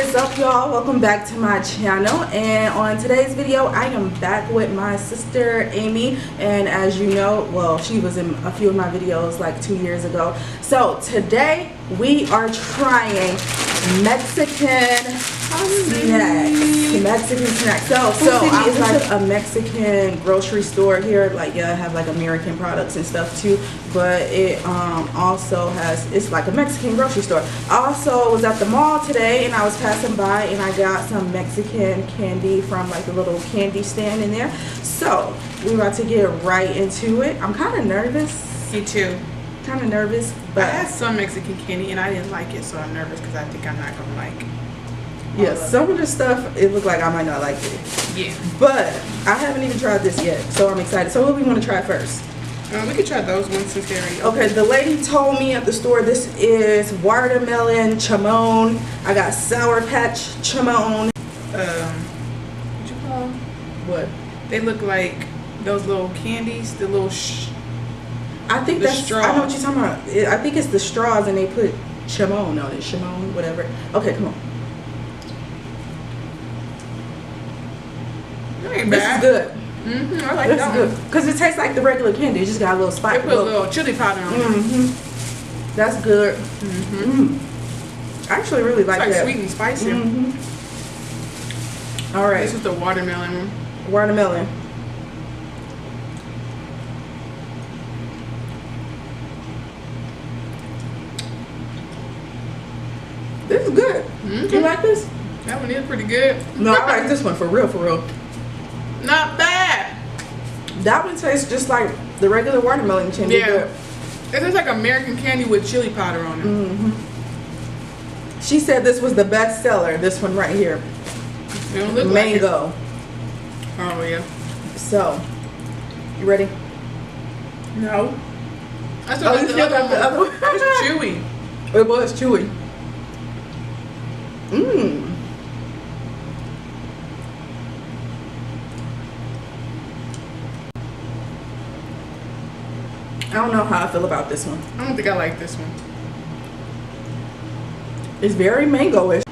What's up, y'all? Welcome back to my channel, and on today's video I am back with my sister Amy, and as you know, well, she was in a few of my videos like 2 years ago. So today we are trying Mexican snacks. So I was like a Mexican grocery store here, like I have like American products and stuff too, but it also has, it's like a Mexican grocery store. I also was at the mall today and I was passing by and I got some Mexican candy from like a little candy stand in there. So we're about to get right into it. I'm kind of nervous. Me too. Kind of nervous, but I had some Mexican candy and I didn't like it, so I'm nervous because I think I'm not gonna like. Yeah, some of the stuff, it looked like I might not like it. Yeah. But I haven't even tried this yet, so I'm excited. So what do we want to try first? We could try those ones since they're already okay, the lady told me at the store this is watermelon chamon. I got Sour Patch chamon. What you call them? What? They look like those little candies, the little I think the that's straws. I know what you're talking about. I think it's the straws and they put chamon on it. Chamon, whatever. Okay, come on. This is good. I like that one. Because it tastes like the regular candy. It just got a little spice. They put a little chili powder on it. That's good. I actually really like it's like that. sweet and spicy. All right. This is the watermelon one. Watermelon. This is good. You like this? That one is pretty good. No, I like this one for real, for real. Not bad. That one tastes just like the regular watermelon candy. Yeah. It tastes like American candy with chili powder on it. She said this was the best seller. This one right here. It don't look mango. Like it. Oh yeah. So, you ready? No. I still got the other one. It's chewy. It was chewy. I don't know how I feel about this one. I don't think I like this one. It's very mango-ish.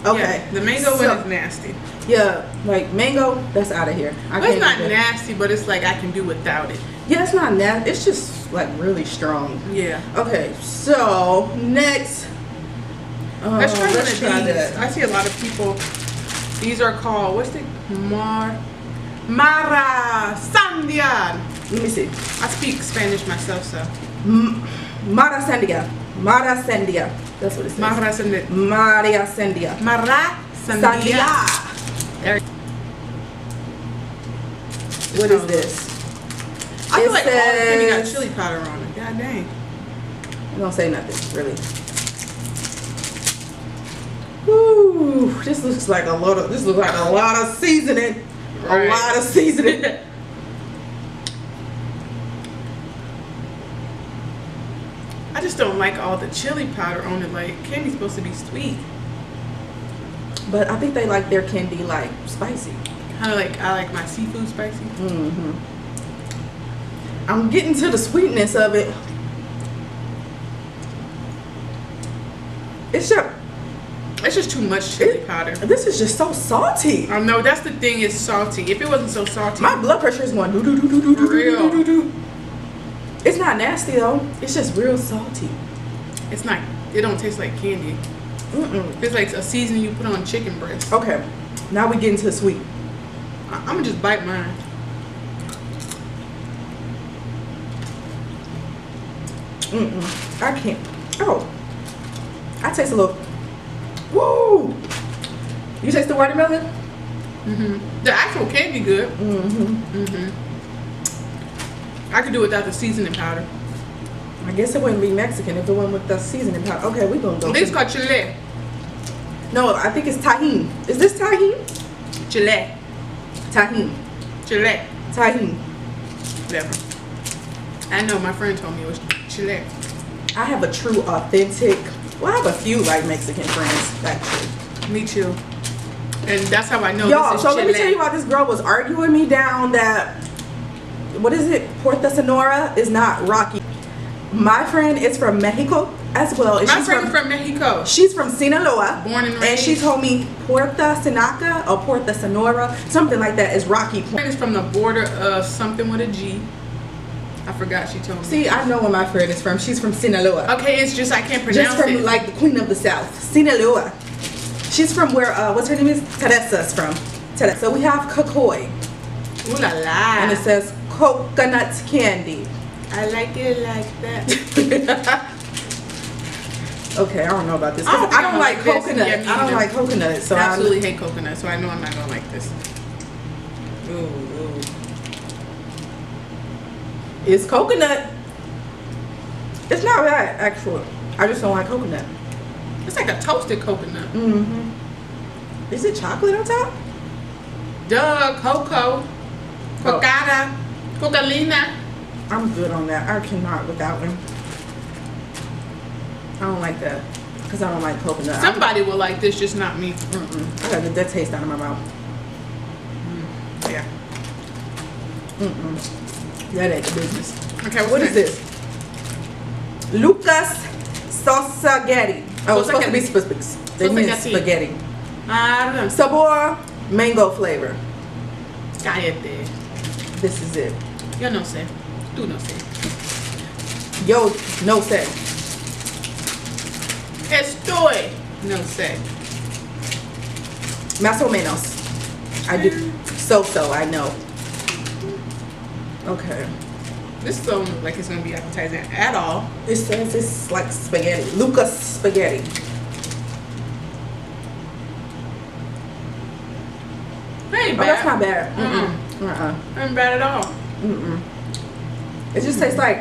Okay. Yeah, the mango one is nasty. Yeah, like mango, that's out of here. It's not nasty, but it's like I can do without it. Yeah, it's not nasty. It's just like really strong. Yeah. Okay, so next. Let's try one of these. that. I see a lot of people. These are called, what's the Mara Sandia. Let me see. I speak Spanish myself, so. Mara Sandia. Mara Sandia. That's what it says. Mara Sandia. Maria Sandia. Mara Sandia. What is this? I feel like all the candy got chili powder on it. God dang. I don't say nothing, really. Woo! This looks like a lot of. This looks like a lot of seasoning. Right. A lot of seasoning. I just don't like all the chili powder on it. Like, candy's supposed to be sweet. But I think they like their candy like spicy. Kind of like I like my seafood spicy. I'm getting to the sweetness of it. It's just too much chili powder. This is just so salty. I know, that's the thing, it's salty. If it wasn't so salty, my blood pressure is going do do do do do do do do. It's not nasty though. It's just real salty. It's not. It don't taste like candy. It's like a seasoning you put on chicken breast. Okay, now we get into the sweet. I'm gonna just bite mine. I can't. Oh, I taste a little. Woo! You taste the watermelon? The actual candy good. I could do without the seasoning powder. I guess it wouldn't be Mexican if it went with the seasoning powder. Okay, we're gonna go. This is called chile. No, I think it's tahine. Is this tahine? Chile. Tahine. Chile. Tahine. Whatever. I know, my friend told me it was chile. I have a true, authentic. Well, I have a few like Mexican friends, actually. Me too. And that's how I know. Y'all, this is so chile. let me tell you why this girl was arguing me down that, what is it? Puerto Sonora is not Rocky. My friend is from Mexico. as well. And My friend is from Mexico. She's from Sinaloa. Born and raised. And she told me Puerto Senaca or Puerto Sonora, something like that, is Rocky Point. My friend is from the border of something with a G. I forgot, she told me. See, I know where my friend is from. She's from Sinaloa. Okay, it's just I can't pronounce just from it. like the Queen of the South, Sinaloa. She's from where what's her name is? Teresa's from. Teresa. So we have Cocoy. Ooh la la. And it says coconut candy. I like it like that. Okay, I don't know about this. I don't think I don't like this. coconut. Yeah, me I don't either. like coconut. So I absolutely hate coconut, so I know I'm not gonna like this. Ooh. It's coconut. It's not bad, actually. I just don't like coconut. It's like a toasted coconut. Mm-hmm. Is it chocolate on top? Duh, cocoa, cocada, cocalina. I'm good on that. I cannot with that one. I don't like that because I don't like coconut. Somebody will like this, just not me. I gotta get that taste out of my mouth. Yeah. That ain't the business. Okay, What is this? Lucas Spaghetti. Oh, it's supposed to be spaghetti. They mean spaghetti. I don't know. Sabor mango flavor. Cállate. This is it. Yo no sé. Tú no sé. Yo, no sé. Estoy. No sé. Más o menos. I do. So, I know. Okay. This don't look like it's gonna be appetizing at all. It says it's like spaghetti. Lucas Spaghetti. That ain't Oh, bad. that's not bad. That ain't bad at all. It just tastes like.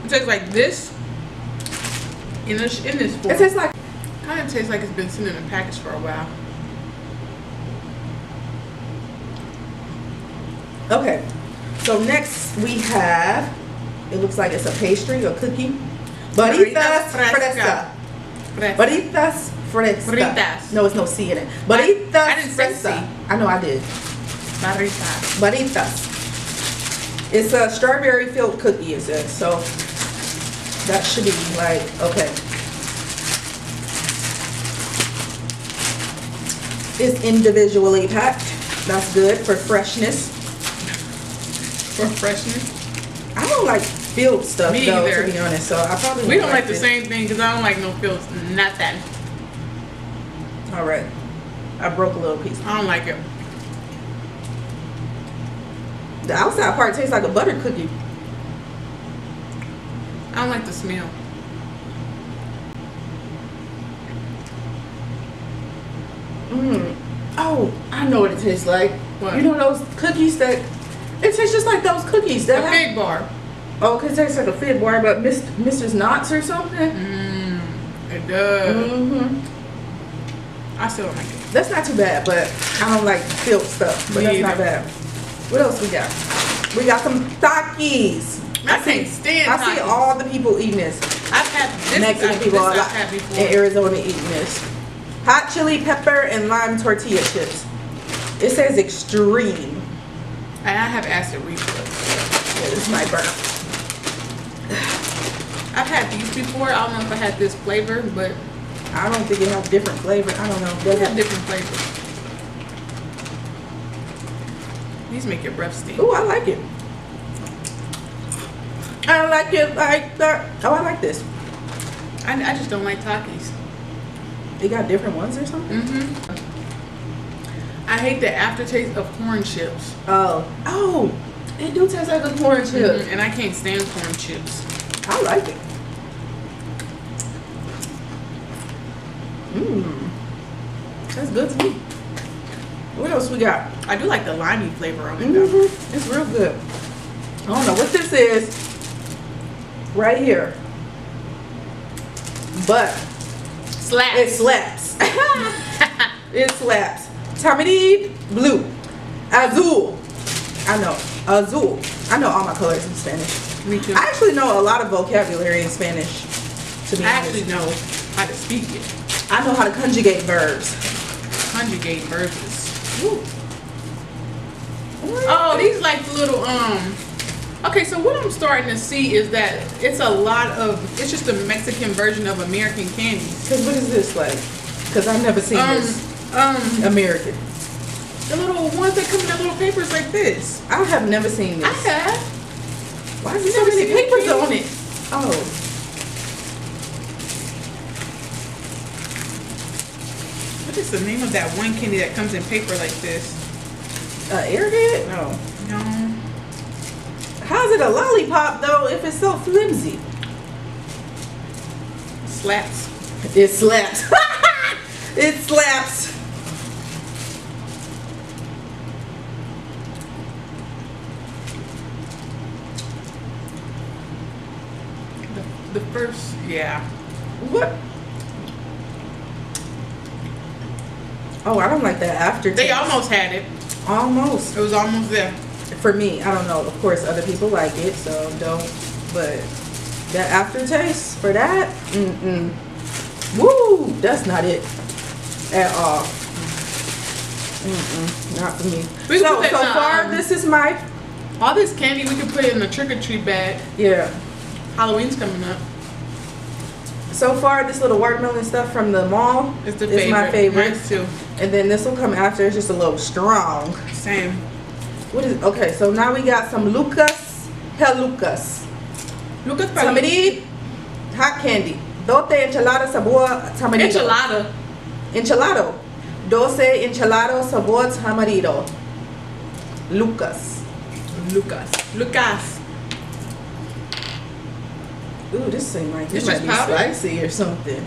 It tastes like this. In this form. It tastes like. Kind of tastes like it's been sitting in a package for a while. Okay. So next we have. It looks like it's a pastry or cookie. Barritas fresca. Barritas fresca. Barritas. No, it's no C in it. Barritas I didn't say fresca. C. I know I did. Barritas. Barritas. It's a strawberry filled cookie, it says. So that should be like, okay. It's individually packed. That's good for freshness. For freshness? I don't like filled stuff Me though, either. to be honest. So I probably We don't like the this. same thing because I don't like no fills. Not that. All right. I broke a little piece. I don't like it. The outside part tastes like a butter cookie. I don't like the smell. Oh, I know what it tastes like. What? You know those cookies that it tastes just like those cookies that A fig bar. Oh, it tastes like a fig bar, but Mrs. Knott's or something. It does. Mm-hmm. I still don't like it. That's not too bad, but I don't like filled stuff. But Me that's not either. bad. What else we got? We got some Takis. I can't stand I see Takis. all the people eating this. I've had this. Mexican people I've a lot had before. in Arizona eating this. Hot chili pepper and lime tortilla chips. It says extreme. And I have acid reflux. Yeah, this might burn. I've had these before. I don't know if I had this flavor, but I don't think it has different flavor. I don't know. they have different flavors. These make your breath stink. Oh, I like it. I like it like that. Oh, I like this. I just don't like Takis. They got different ones or something? I hate the aftertaste of corn chips. Oh, it do taste like a corn chip. And I can't stand corn chips. I like it. That's good to me. What else we got? I do like the limey flavor on it though. It's real good. I don't know what this is right here, but Slaps. it slaps. It slaps. Tamarind blue. Azul. I know. Azul. I know all my colors in Spanish. Me too. I actually know a lot of vocabulary in Spanish. To be I honest. actually know how to speak it. I know how to conjugate verbs. Conjugate verbs. Ooh. Oh, these like little Okay, so what I'm starting to see is that it's a lot of, it's just a Mexican version of American candy. Cause what is this like? Cause I've never seen this. American. The little ones that come in the little papers like this. I have never seen this. I have. Why is there so many papers on it? Oh. What is the name of that one candy that comes in paper like this? Airhead? No. No. How's it a lollipop though if it's so flimsy? Slaps. It slaps. It slaps. The first, yeah. What? Oh, I don't like that aftertaste. They almost had it. Almost. It was almost there. For me, I don't know. Of course, other people like it, so don't. But that aftertaste for that, woo, that's not it at all. Not for me. So far, this is my. All this candy we can put it in a trick or treat bag. Yeah. Halloween's coming up. So far, this little watermelon stuff from the mall is my favorite. Mine too. And then this will come after. It's just a little strong. Same. What is? Okay, so now we got some Lucas Pelucas. Lucas Tamarito hot candy. Doce enchilada sabor tamarito. Enchilada. Enchilado. Doce enchilado sabor tamarito. Lucas. Ooh, this seems like this might be spicy or something.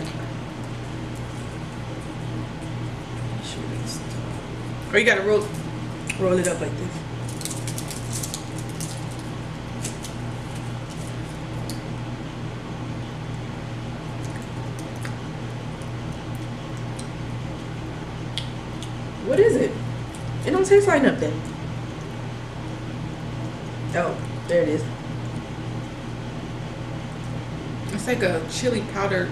Or you gotta roll it up like this. What is it? It don't taste like nothing. Oh, there it is. It's like a chili powder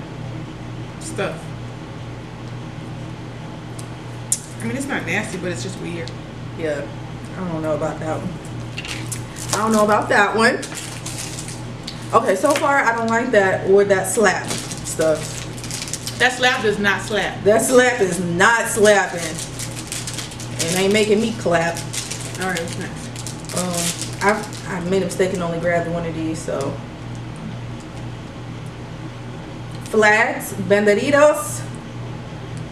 stuff. I mean, it's not nasty, but it's just weird. Yeah, I don't know about that one. Okay, so far I don't like that or that slap stuff. That slap does not slap. That slap is not slapping. And ain't making me clap. All right, what's next? I made a mistake and only grabbed one of these, so. Flags, banderitos.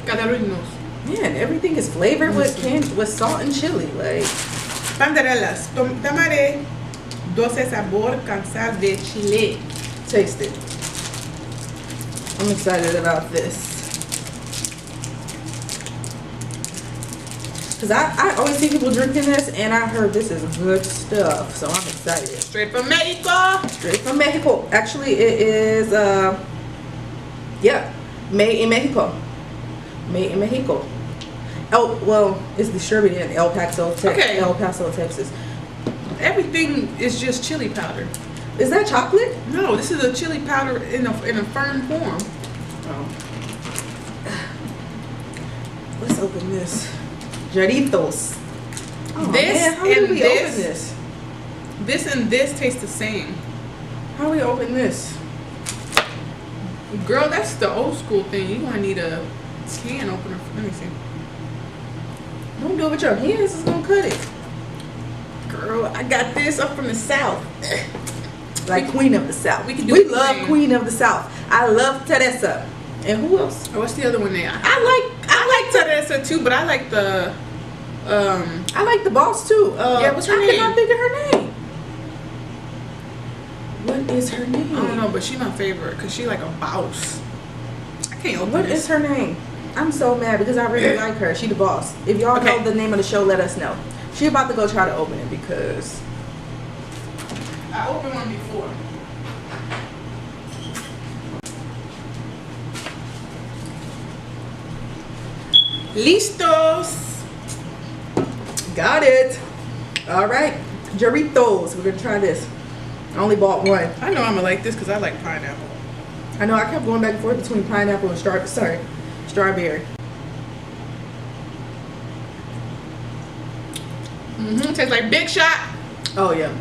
Cadarinos. Man, everything is flavored with salt and chili. Like. Banderelas. Tamare. Doce sabor cansar de chile. Taste it. I'm excited about this. Because I always see people drinking this, and I heard this is good stuff, so I'm excited. Straight from Mexico. Straight from Mexico. Actually, it is, yeah, made in Mexico. Made in Mexico. Oh, well, it's distributed in El Paso, Texas. Everything is just chili powder. Is that chocolate? No, this is a chili powder in a firm form. Oh. Let's open this. Jarritos. Oh, this man, how do we open this? This and this taste the same. How do we open this? Girl, that's the old school thing. You gonna need a can opener. Let me see. Don't do it with your hands. It's gonna cut it. Girl, I got this up from the South. Like Queen of the South. We love Queen of the South. I love Teresa. And who else? Oh, what's the other one there? I like Teresa too, but I like the I like the boss too. Yeah, what's her name? I cannot think of her name. What is her name? I don't know, but she's my favorite because she like a boss. I can't open What is her name? I'm so mad because I really like her. She the boss. If y'all know the name of the show, let us know. She about to go try to open it because I opened one before. Listos. Got it. All right, Jarritos. We're gonna try this. I only bought one. I know I'm gonna like this because I like pineapple. I know I kept going back and forth between pineapple and strawberry. Tastes like Big Shot. Oh yeah.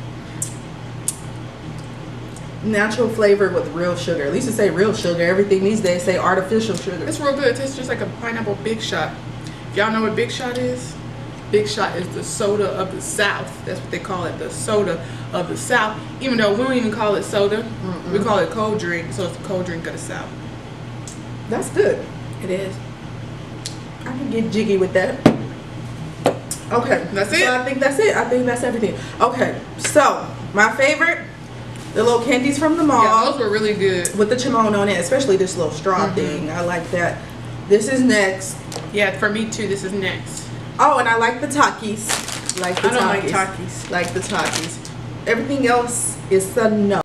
natural flavor with real sugar. At least it say real sugar. Everything these days say artificial sugar. It's real good. It tastes just like a pineapple Big Shot. Y'all know what Big Shot is? Big Shot is the soda of the South. That's what they call it, the soda of the South. Even though we don't even call it soda, we call it cold drink. So it's the cold drink of the South. That's good. It is. I can get jiggy with that. Okay, that's it. So I think that's it. I think that's everything. Okay, so my favorite, the little candies from the mall. Yeah, those were really good. With the chimone on it, especially this little straw thing. I like that. This is next. Yeah, for me too. This is next. Oh, and I like the Takis. Like the I don't Takis. like Takis. Like the Takis. Everything else is a no.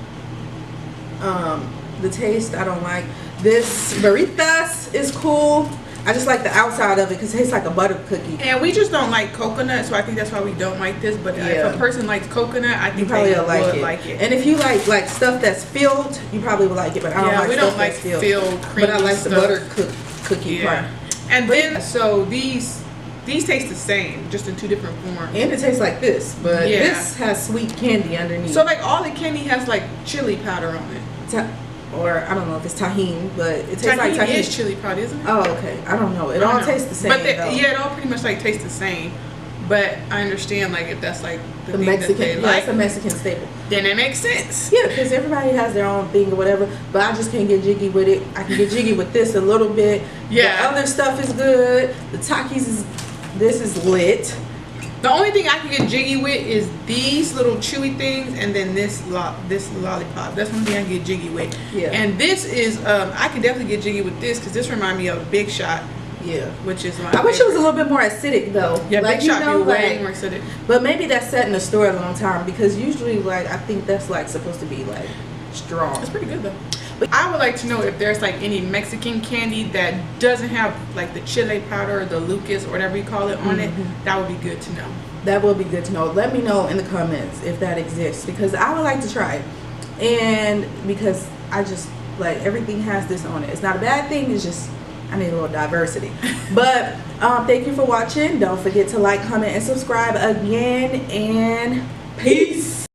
The taste I don't like. This Veritas is cool. I just like the outside of it because it tastes like a butter cookie. And we just don't like coconut, so I think that's why we don't like this. But if a person likes coconut, I think probably they would like it. And if you like stuff that's filled, you probably would like it. But I don't like we stuff don't like that's filled. creamy But I like stuff. the butter cookie part. And then so these taste the same, just in two different forms. And it tastes like this, but this has sweet candy underneath. So like all the candy has like chili powder on it. Or I don't know if it's tahini, but it tastes like tahini. Is chili powder, isn't it? Oh, okay. I don't know. It all tastes the same. But it all pretty much like tastes the same. But I understand like if that's like the thing Mexican, that they like, it's a Mexican staple. then it makes sense. Yeah, because everybody has their own thing or whatever. But I just can't get jiggy with it. I can get jiggy with this a little bit. Yeah. The other stuff is good. The Takis this is lit. The only thing I can get jiggy with is these little chewy things, and then this lollipop. That's one thing I can get jiggy with. Yeah. And this is I can definitely get jiggy with this because this reminds me of Big Shot. Yeah. Which is my I wish it was a little bit more acidic though. Yeah, like, Big Shot be way more acidic. But maybe that's set in the store a long time because usually like I think that's like supposed to be like strong. It's pretty good though. But I would like to know if there's like any Mexican candy that doesn't have like the chile powder or the Lucas or whatever you call it on it. That would be good to know. That will be good to know. Let me know in the comments if that exists because I would like to try it. And because I just like everything has this on it. It's not a bad thing. It's just I need a little diversity. But thank you for watching. Don't forget to like, comment, and subscribe again. And peace.